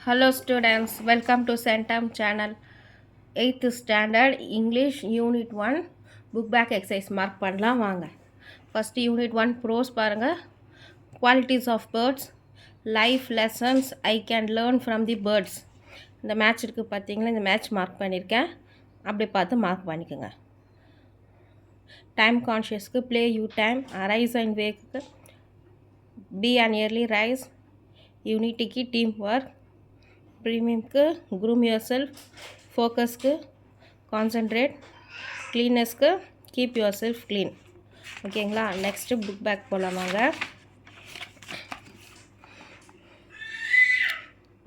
Hello students, welcome to Centum channel. 8th standard English Unit 1 book back exercise mark பண்ணலாம் வாங்க. First Unit 1 pros பாருங்க. Qualities of birds, life lessons I can learn from the birds. இந்த match இருக்கு பார்த்தீங்களா, இந்த match mark பண்ணியிருக்கேன். அப்படி பார்த்து மார்க் பண்ணிக்கோங்க. டைம் கான்ஷியஸ்க்கு play you time, arise and wake, be an early rise, யூனிட்டிக்கு டீம் ஒர்க், ப்ரீமியம்க்கு groom yourself, ஃபோக்கஸ்க்கு கான்சன்ட்ரேட், க்ளீனஸ்க்கு கீப் யுவர் செல்ஃப் க்ளீன். ஓகேங்களா? நெக்ஸ்ட்டு புக் பேக் போகலாமாங்க.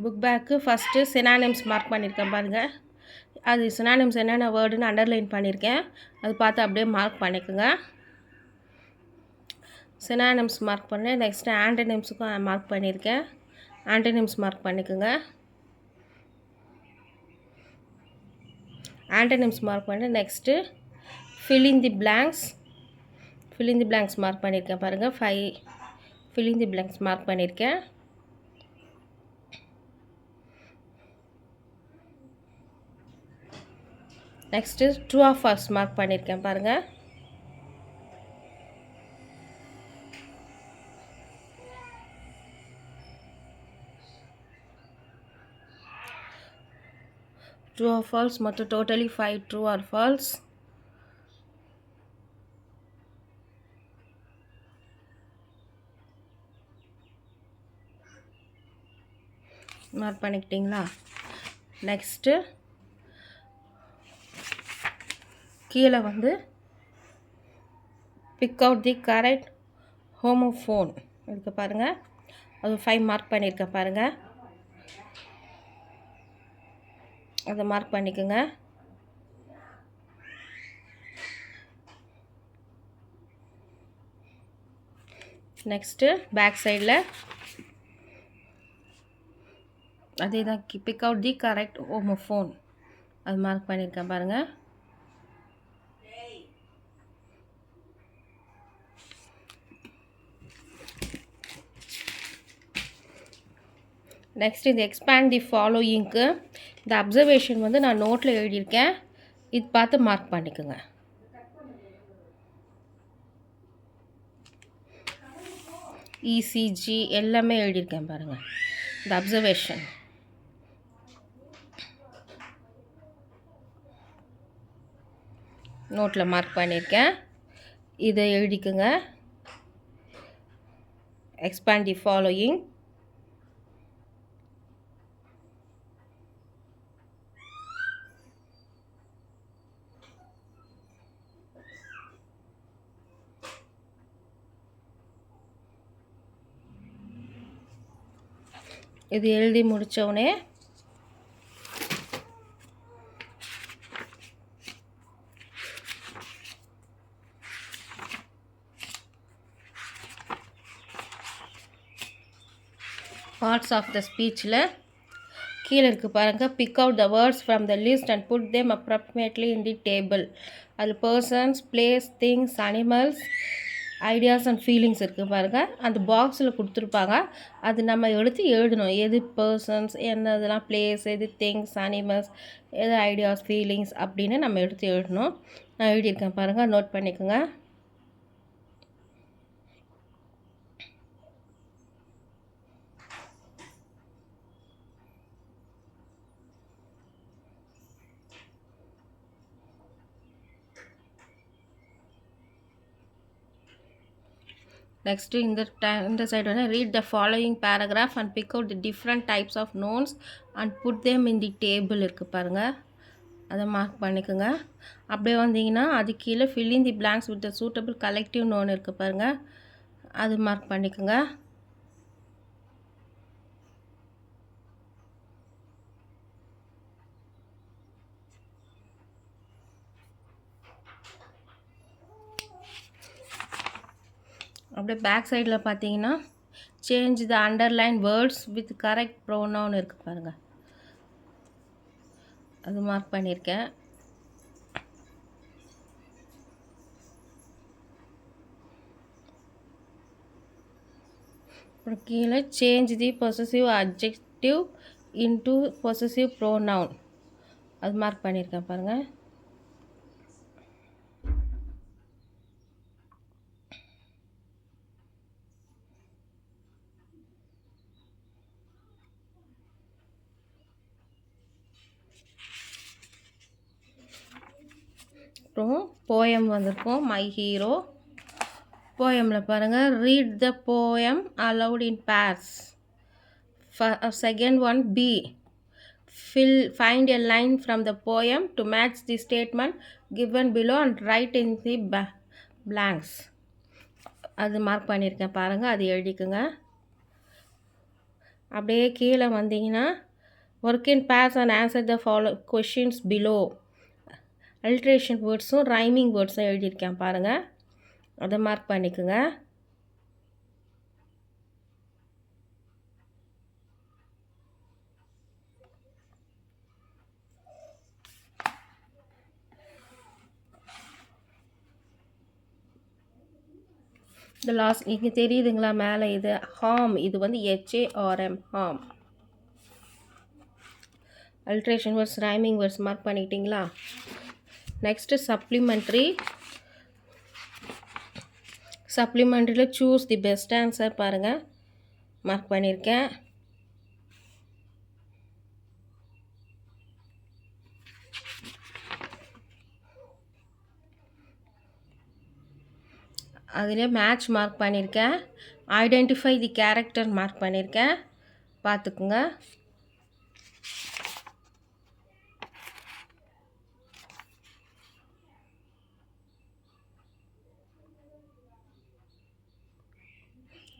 Book back first synonyms mark பண்ணியிருக்கேன் பாருங்கள். அது சினானிம்ஸ் என்னென்ன வேர்டுன்னு அண்டர்லைன் பண்ணியிருக்கேன். அது பார்த்து அப்படியே மார்க் பண்ணிக்கோங்க. சினானிம்ஸ் மார்க் பண்ணேன். நெக்ஸ்ட்டு ஆண்டனிம்ஸுக்கும் மார்க் பண்ணியிருக்கேன். ஆண்டனிம்ஸ் மார்க் பண்ணிக்கோங்க. ஆண்டனிம்ஸ் மார்க் பண்ணி next fill in the blanks mark பண்ணியிருக்கேன் பாருங்கள். 5 fill in the blanks mark பண்ணியிருக்கேன். Next true or false mark பண்ணியிருக்கேன் பாருங்கள். true or false மொத்தம் totally 5 true or false. Mark பண்ணிக்கிட்டிங்களா? நெக்ஸ்ட்டு கீழே வந்து pick out the correct homophone இருக்கு பாருங்கள். அது 5 மார்க் பண்ணியிருக்கேன் பாருங்கள். அதை மார்க் பண்ணிக்கோங்க. நெக்ஸ்ட்டு பேக் சைடில் அதே தான் big out the correct homophone அது மார்க் பண்ணியிருக்கேன் பாருங்கள். நெக்ஸ்ட் இந்த எக்ஸ்பேண்ட் தி ஃபாலோயிங்க்கு இந்த அப்சர்வேஷன் வந்து நான் நோட்டில் எழுதியிருக்கேன். இது பார்த்து மார்க் பண்ணிக்கோங்க. இசிஜி எல்லாமே எழுதியிருக்கேன் பாருங்கள். இந்த அப்சர்வேஷன் நோட்டில் மார்க் பண்ணியிருக்கேன். இதை எழுதிக்குங்க. Expand the following. இது எழுதி முடித்தவுடனே பார்ட்ஸ் ஆஃப் த ஸ்பீச்சில் கீழே இருக்குது பாருங்கள். Pick out the words from the list and put them approximately in the table. அது persons, place, things, animals, ideas and feelings இருக்குது பாருங்கள். அந்த பாக்ஸில் கொடுத்துருப்பாங்க. அது நம்ம எடுத்து எழுதணும். எது பர்சன்ஸ், என்னதெல்லாம் பிளேஸ், எது திங்ஸ், அனிமல்ஸ், எது ஐடியாஸ், ஃபீலிங்ஸ் அப்படின்னு நம்ம எடுத்து எழுதணும். நான் எழுதியிருக்கேன் பாருங்கள். நோட் பண்ணிக்கோங்க. நெக்ஸ்ட்டு இந்த சைடு வந்து read the following paragraph and pick out the different types of nouns and put them in the table இருக்குது பாருங்கள். அதை மார்க் பண்ணிக்கோங்க. அப்படியே வந்தீங்கன்னா அது கீழே fill in the blanks with the suitable collective noun இருக்குது பாருங்கள். அது மார்க் பண்ணிக்கோங்க. அப்படியே பேக் சைடில் பார்த்தீங்கன்னா change the underline words with correct pronoun இருக்குது பாருங்கள். அது மார்க் பண்ணியிருக்கேன். அப்புறம் கீழே change the possessive adjective into possessive pronoun. அது மார்க் பண்ணியிருக்கேன் பாருங்கள். அப்புறம் போயம் வந்திருக்கோம். மை ஹீரோ போயமில் பாருங்கள். Read the poem aloud in pairs. Second one B. Find a line from the poem to match the statement given below and write in the blanks. அது mark பண்ணியிருக்கேன் பாருங்கள், அது எழுதிக்குங்க. அப்படியே கீழே வந்தீங்கன்னா work in pairs and answer the questions below. Alliteration வேர்ட்ஸும் rhyming வேர்ட்ஸும் எழுதியிருக்கேன் பாருங்கள், அதை மார்க் பண்ணிக்கோங்க. இந்த லாஸ்ட் இங்கே தெரியுதுங்களா மேலே இது ஹார்ம், இது வந்து HARM harm. Alliteration words rhyming words mark பண்ணிக்கிட்டிங்களா? நெக்ஸ்ட்டு சப்ளிமெண்ட்ரியில் சூஸ் தி பெஸ்ட் ஆன்சர் பாருங்கள், மார்க் பண்ணியிருக்கேன். அதிலே மேட்ச் மார்க் பண்ணியிருக்கேன். ஐடென்டிஃபை தி கேரக்டர் மார்க் பண்ணியிருக்கேன், பார்த்துக்குங்க.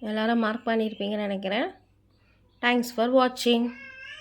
எல்லாரும் மார்க் பண்ணியிருப்பீங்கன்னு நினைக்கிறேன். தேங்க்ஸ் ஃபார் வாட்சிங்.